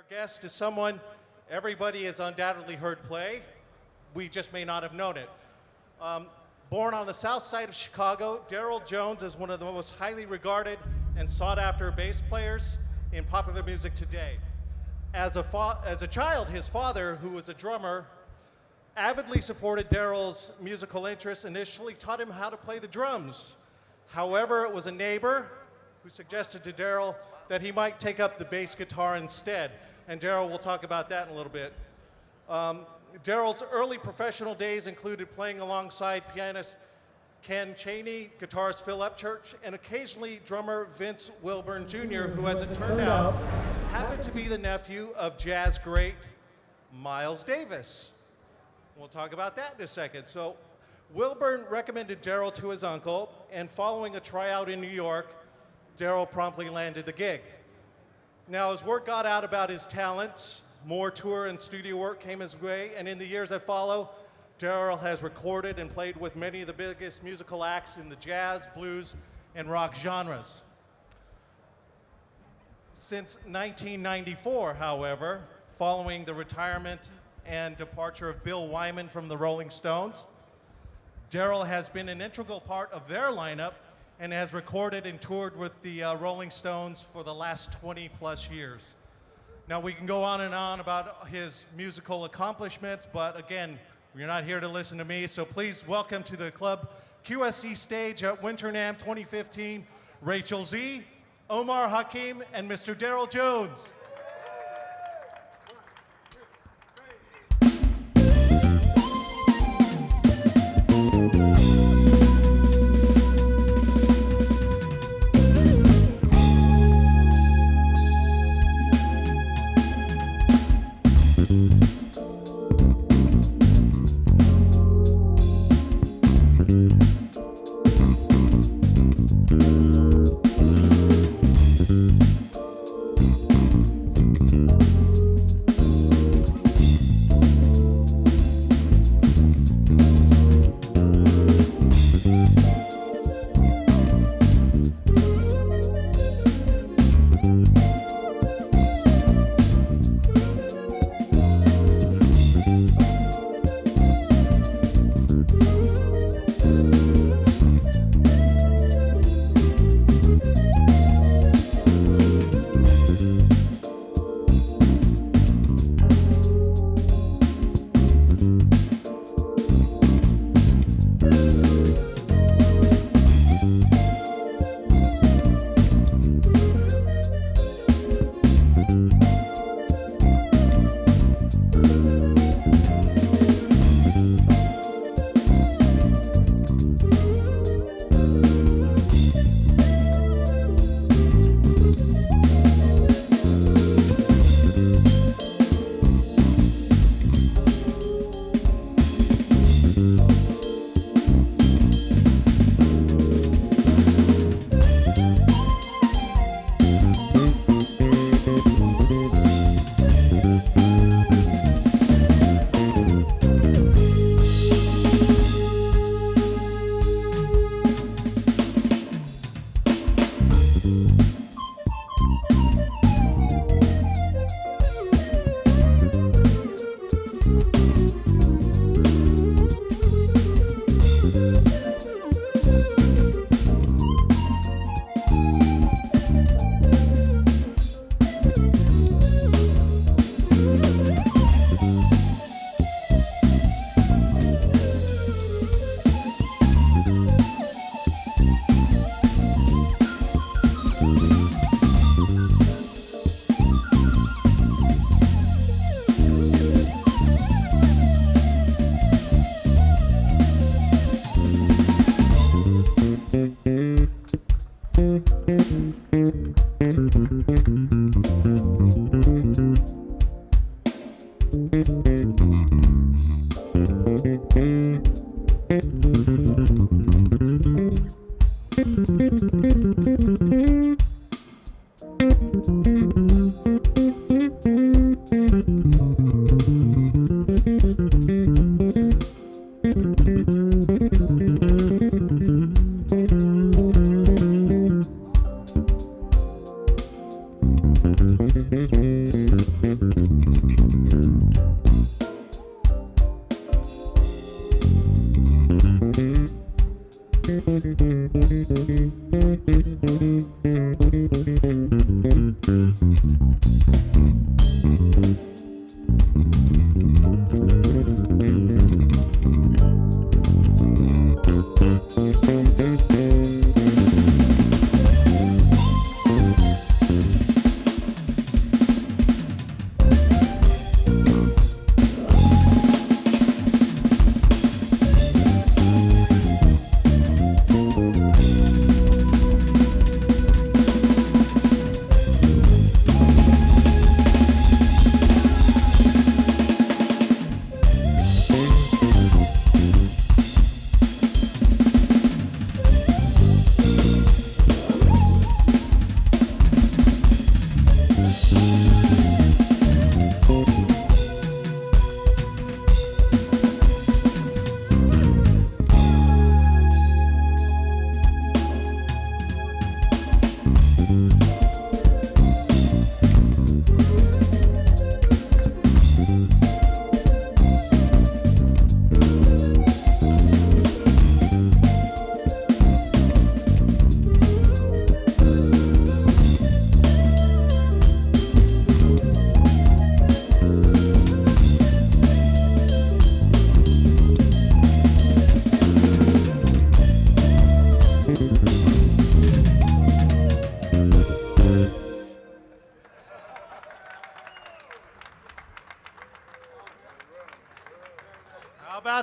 Our guest is someone everybody has undoubtedly heard play. We just may not have known it. Born on the south side of Chicago, Darryl Jones is one of the most highly regarded and sought-after bass players in popular music today. As a child, his father, who was a drummer, avidly supported Darryl's musical interests, initially taught him how to play the drums. However, it was a neighbor who suggested to Darryl that he might take up the bass guitar instead, and Darryl will talk about that in a little bit. Darryl's early professional days included playing alongside pianist Ken Chaney, guitarist Phil Upchurch, and occasionally drummer Vince Wilburn Jr., who, as it turned out, happened to be the nephew of jazz great Miles Davis. We'll talk about that in a second. So Wilburn recommended Darryl to his uncle, and following a tryout in New York, Darryl promptly landed the gig. Now, as word got out about his talents, more tour and studio work came his way, and in the years that follow, Darryl has recorded and played with many of the biggest musical acts in the jazz, blues, and rock genres. Since 1994, however, following the retirement and departure of Bill Wyman from the Rolling Stones, Darryl has been an integral part of their lineup and has recorded and toured with the Rolling Stones for the last 20 plus years. Now, we can go on and on about his musical accomplishments, but again, you're not here to listen to me, so please welcome to the club QSC stage at Winter NAMM 2015, Rachel Z, Omar Hakim, and Mr. Daryl Jones.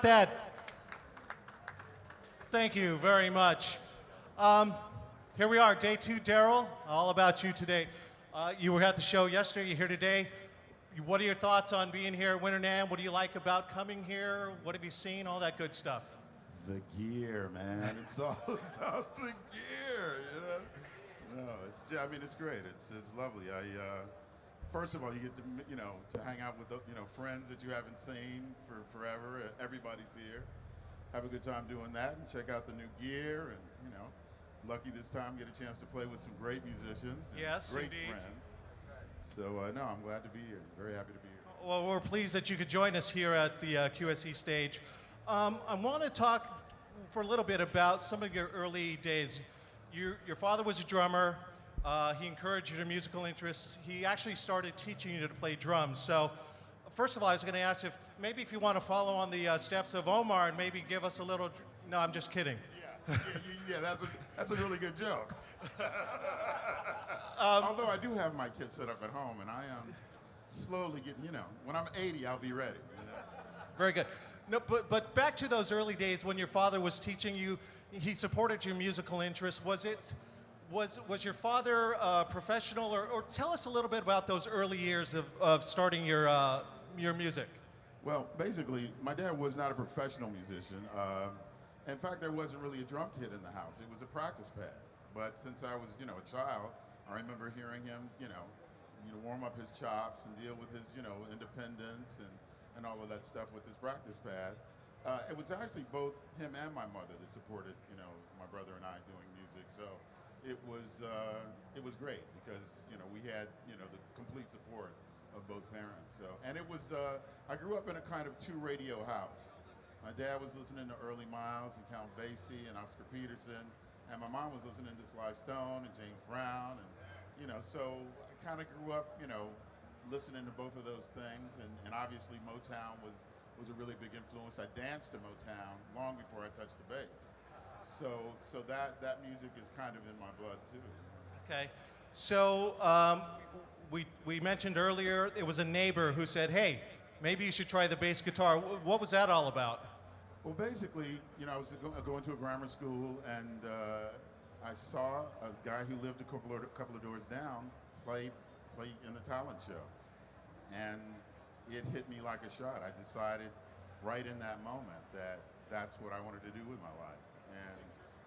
that? Thank you very much. Here we are, day 2, Daryl. All about you today. You were at the show yesterday, you're here today. What are your thoughts on being here at Winter NAMM? What do you like about coming here? What have you seen? All that good stuff. The gear, man. It's all about the gear, you know? No, I mean, it's great. It's lovely. First of all, you get to, to hang out with, friends that you haven't seen for forever. Everybody's here. Have a good time doing that and check out the new gear and, lucky this time get a chance to play with some great musicians and yes, great indeed. friends. So, no, I'm glad to be here. Very happy to be here. Well, we're pleased that you could join us here at the QSC stage. I want to talk for a little bit about some of your early days. Your father was a drummer. He encouraged your musical interests. He actually started teaching you to play drums. So, first of all, I was going to ask if you want to follow on the steps of Omar and maybe give us a little. No, I'm just kidding. Yeah, that's a really good joke. Although I do have my kids set up at home, and I am slowly getting. When I'm 80, I'll be ready. Very good. No, but back to those early days when your father was teaching you. He supported your musical interests. Was your father professional, or tell us a little bit about those early years of starting your music? Well, basically, my dad was not a professional musician. In fact, there wasn't really a drum kit in the house. It was a practice pad. But since I was, a child, I remember hearing him, warm up his chops and deal with his, independence and all of that stuff with his practice pad. It was actually both him and my mother that supported, my brother and I doing music. So it was great because, we had, the complete support of both parents. So, and it was, I grew up in a kind of 2 radio house. My dad was listening to Early Miles and Count Basie and Oscar Peterson, and my mom was listening to Sly Stone and James Brown, and so I kind of grew up, listening to both of those things, and obviously Motown was a really big influence. I danced to Motown long before I touched the bass, so that music is kind of in my blood too. Okay, so we mentioned earlier it was a neighbor who said, "Hey, maybe you should try the bass guitar." What was that all about? Well, basically, I was going to a grammar school, and I saw a guy who lived a couple of doors down play in a talent show, and it hit me like a shot. I decided right in that moment that that's what I wanted to do with my life, and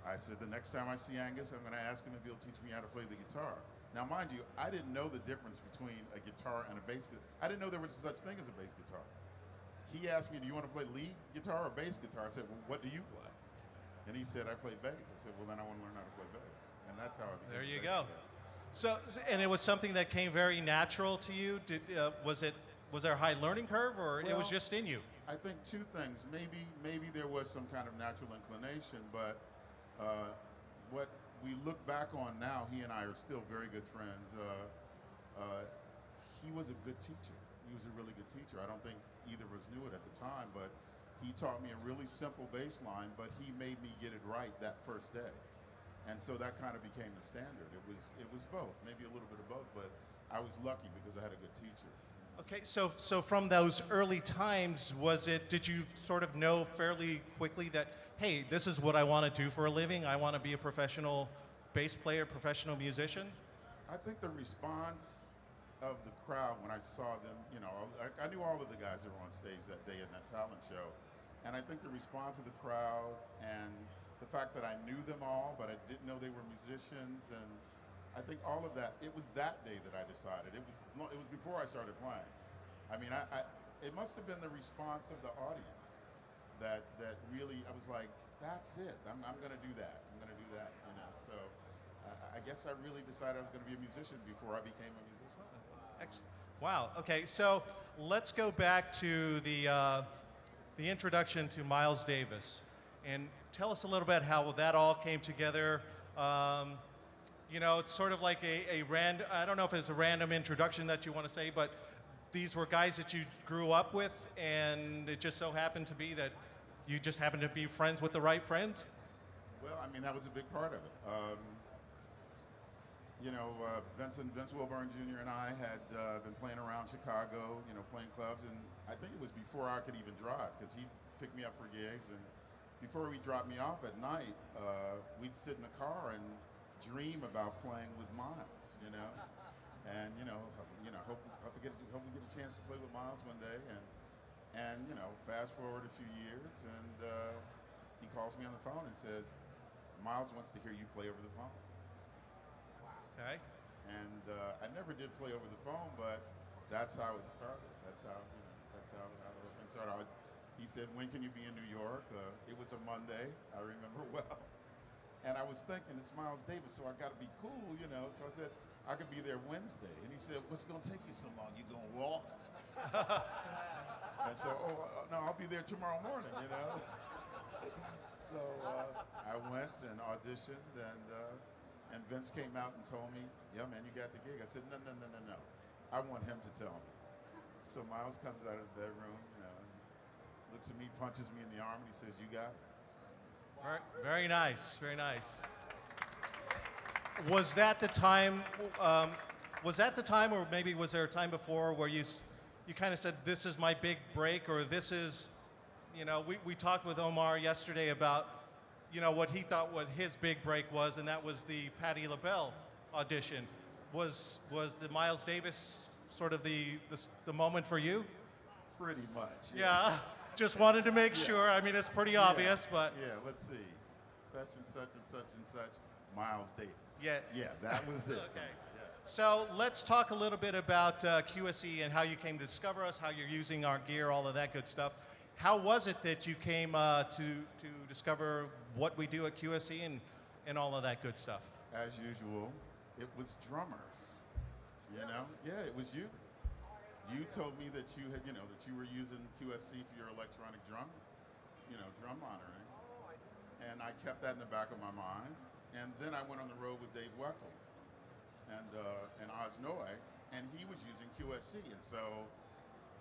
I said the next time I see Angus, I'm going to ask him if he'll teach me how to play the guitar. Now, mind you, I didn't know the difference between a guitar and a bass guitar. I didn't know there was such thing as a bass guitar. He asked me, "Do you want to play lead guitar or bass guitar?" I said, "Well, what do you play?" And he said, "I play bass." I said, "Well, then I want to learn how to play bass." And that's how I became There you a go. bass So, player. and it was something that came very natural to you? Was there a high learning curve, or it was just in you? I think 2 things. Maybe there was some kind of natural inclination, but what we look back on now, he and I are still very good friends. He was a good teacher. He was a really good teacher. I don't think either of us knew it at the time, but he taught me a really simple bass line, but he made me get it right that first day. And so that kind of became the standard. It was both, maybe a little bit of both, but I was lucky because I had a good teacher. Okay, so from those early times, did you sort of know fairly quickly that, hey, this is what I want to do for a living? I want to be a professional bass player, professional musician? I think the response of the crowd when I saw them, I knew all of the guys that were on stage that day in that talent show. And I think the response of the crowd and the fact that I knew them all, but I didn't know they were musicians, and I think all of that, it was that day that I decided. It was before I started playing. I mean, it must have been the response of the audience that really, I was like, that's it. I'm going to do that. I'm going to do that. So I guess I really decided I was going to be a musician before I became a musician. Excellent. Wow. Okay, so let's go back to the introduction to Miles Davis, and tell us a little bit how that all came together. It's sort of like I don't know if it's a random introduction that you want to say, but these were guys that you grew up with, and it just so happened to be that you just happened to be friends with the right friends? Well, I mean, that was a big part of it. Vince Wilburn Jr. and I had been playing around Chicago, playing clubs, and I think it was before I could even drive, because he pick me up for gigs, and before he dropped me off at night, we'd sit in the car and dream about playing with Miles, you know, and hope we get a chance to play with Miles one day, and fast forward a few years, and he calls me on the phone and says, Miles wants to hear you play over the phone. Okay. And I never did play over the phone, but that's how it started. That's how everything started. He said, when can you be in New York? It was a Monday, I remember well. And I was thinking, it's Miles Davis, so I got to be cool, you know. So I said, I could be there Wednesday. And he said, what's going to take you so long? You going to walk? And so, no, I'll be there tomorrow morning, you know. So I went and auditioned, and Vince came out and told me, yeah, man, you got the gig. I said, no. I want him to tell me. So Miles comes out of the bedroom, looks at me, punches me in the arm, and he says, you got it. Very nice, very nice. Was that the time, or maybe was there a time before where you kind of said, this is my big break, or this is, we talked with Omar yesterday about, what he thought what his big break was, and that was the Patti LaBelle audition. Was the Miles Davis sort of the moment for you? Pretty much. Yeah. Just wanted to make sure. I mean, it's pretty obvious, but. Yeah, let's see. Such and such and such and such. Miles Davis. Yeah. Yeah, that was it. Okay. Yeah. So let's talk a little bit about QSC and how you came to discover us, how you're using our gear, all of that good stuff. How was it that you came to discover what we do at QSC and all of that good stuff? As usual, it was drummers. Yeah, it was you. You told me that you had, that you were using QSC for your electronic drum monitoring. And I kept that in the back of my mind. And then I went on the road with Dave Weckl and Oz Noy, and he was using QSC. And so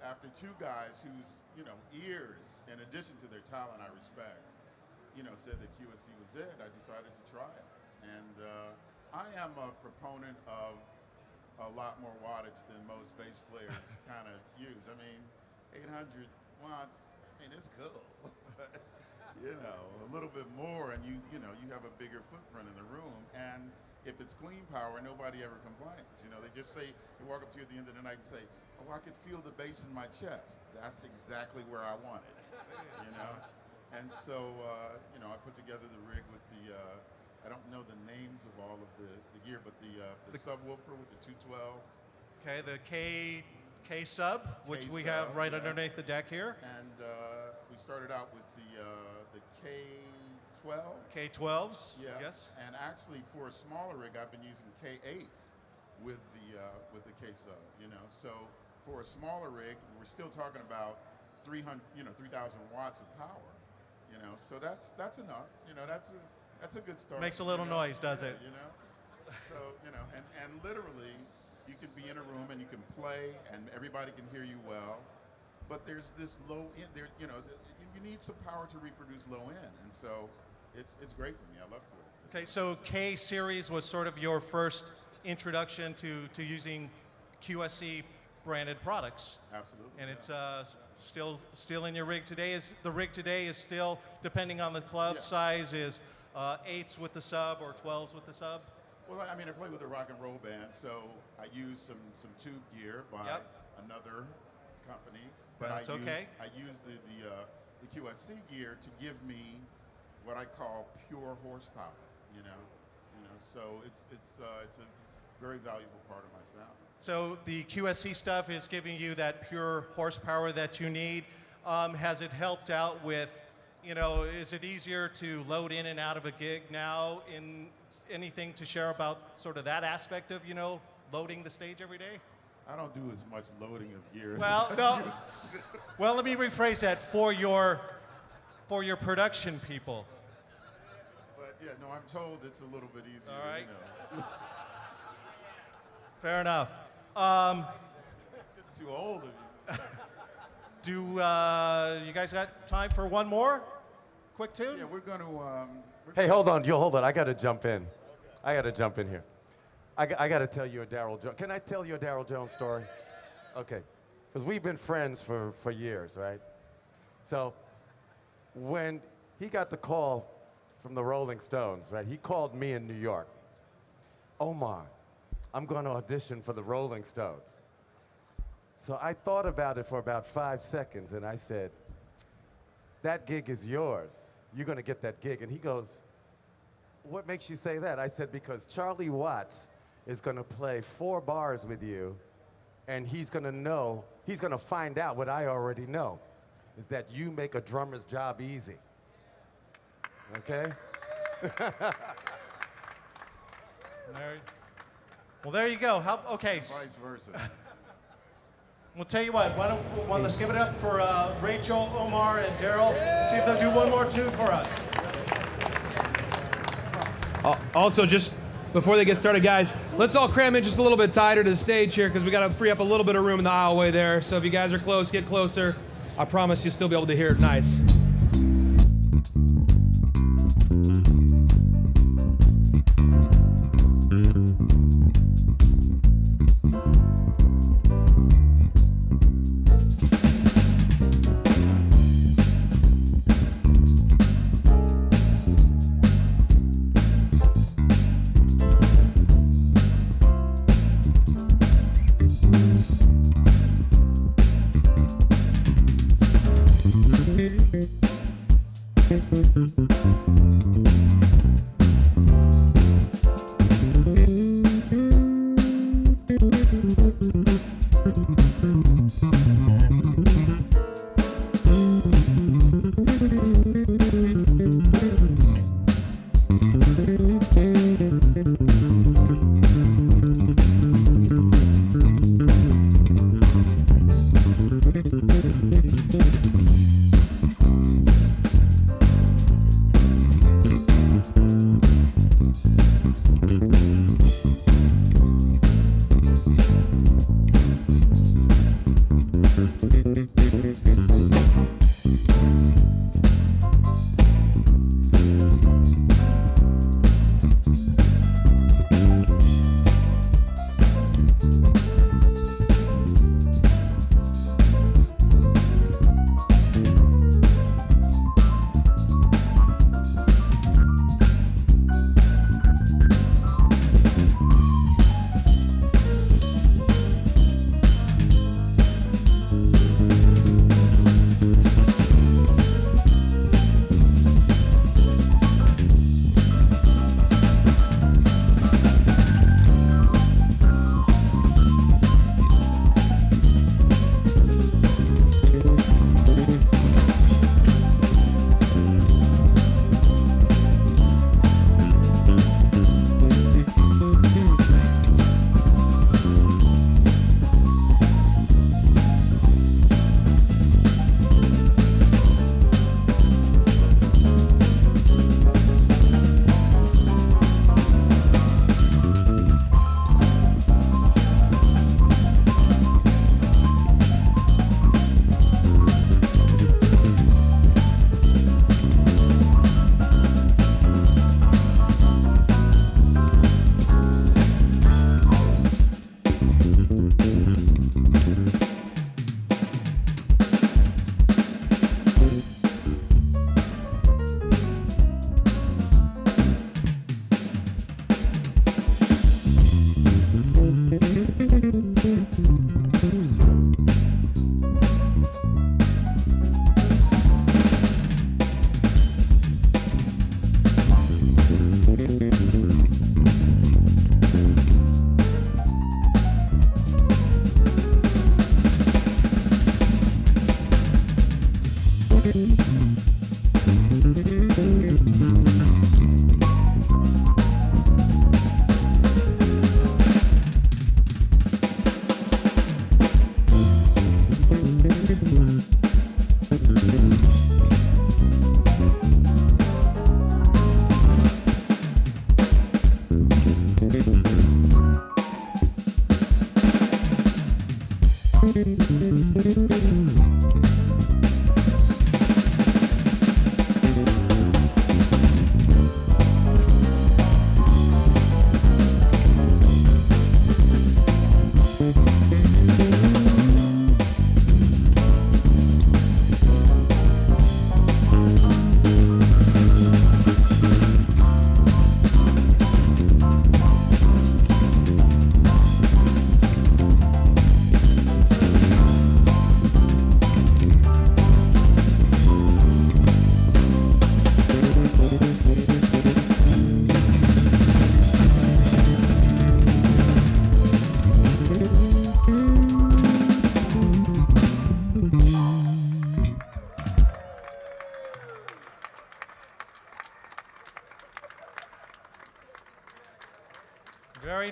after two guys whose, ears, in addition to their talent I respect, said that QSC was it, I decided to try it. And I am a proponent of a lot more wattage than most bass players kind of use. I mean, 800 watts, it's cool. But, a little bit more, and you have a bigger footprint in the room. And if it's clean power, nobody ever complains. They just say, they walk up to you at the end of the night and say, oh, I could feel the bass in my chest. That's exactly where I want it, And so, I put together the rig with the, I don't know the names of all of the gear, but the subwoofer with the 212s. Okay, the K sub, which we have right underneath the deck here. And we started out with the K12. K12s. Yeah. Yes. And actually, for a smaller rig, I've been using K8s with the K sub. So for a smaller rig, we're still talking about 3,000 watts of power. So that's enough. That's a good start. Makes a little noise, does it? So, and literally, you can be in a room and you can play and everybody can hear you well, but there's this low end there, you need some power to reproduce low end, and so it's great for me. I love QSC. Okay, so K series was sort of your first introduction to using QSC branded products. Absolutely. And it's still in your rig today. The rig today is still, depending on the club size, is 8s with the sub or 12s with the sub? Well, I play with a rock and roll band, so I use some tube gear by another company. But That's I use the QSC gear to give me what I call pure horsepower. So it's a very valuable part of my sound. So the QSC stuff is giving you that pure horsepower that you need. Has it helped out with, is it easier to load in and out of a gig now? In anything to share about sort of that aspect of, loading the stage every day? I don't do as much loading of gear. Well, no. Well, let me rephrase that for your production people. But yeah, no, I'm told it's a little bit easier. All right. Fair enough. Too old of you. Do you guys got time for one more quick tune? Yeah, we're going to. Hey, hold on. I got to jump in. I got to jump in here. I got to tell you a Darryl Jones. Can I tell you a Darryl Jones story? Okay. Because we've been friends for years, right? So when he got the call from the Rolling Stones, right? He called me in New York. Omar, I'm going to audition for the Rolling Stones. So I thought about it for about 5 seconds, and I said, that gig is yours. You're going to get that gig. And he goes, what makes you say that? I said, because Charlie Watts is going to play 4 bars with you, and he's going to find out what I already know, is that you make a drummer's job easy. Okay? There you go. Okay. Vice versa. We'll tell you what. Let's give it up for Rachel, Omar, and Daryl. See if they'll do one more tune for us. Also, just before they get started, guys, let's all cram in just a little bit tighter to the stage here because we got to free up a little bit of room in the aisleway there. So if you guys are close, get closer. I promise you'll still be able to hear it nice.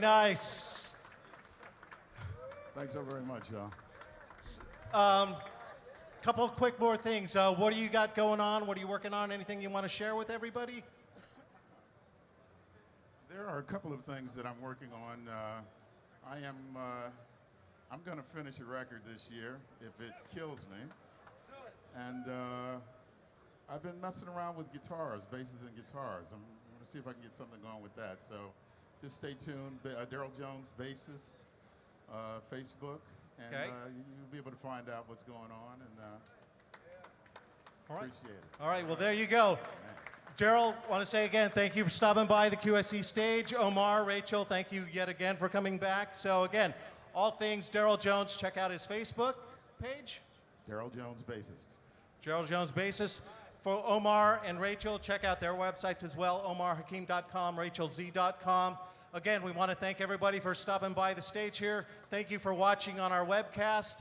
Very nice. Thanks so very much, y'all. Couple of quick more things. What do you got going on? What are you working on? Anything you want to share with everybody? There are a couple of things that I'm working on. I'm going to finish a record this year if it kills me. And I've been messing around with guitars, basses and guitars. I'm going to see if I can get something going with that. So just stay tuned. Daryl Jones, bassist, Facebook. And Okay. you'll be able to find out what's going on. And All right. appreciate it. All right, well, there you go. Daryl, want to say again, thank you for stopping by the QSC stage. Omar, Rachel, thank you yet again for coming back. So again, all things Daryl Jones, check out his Facebook page. Daryl Jones, bassist. Daryl Jones, bassist. For Omar and Rachel, check out their websites as well, omarhakim.com, rachelz.com. Again, we want to thank everybody for stopping by the stage here. Thank you for watching on our webcast.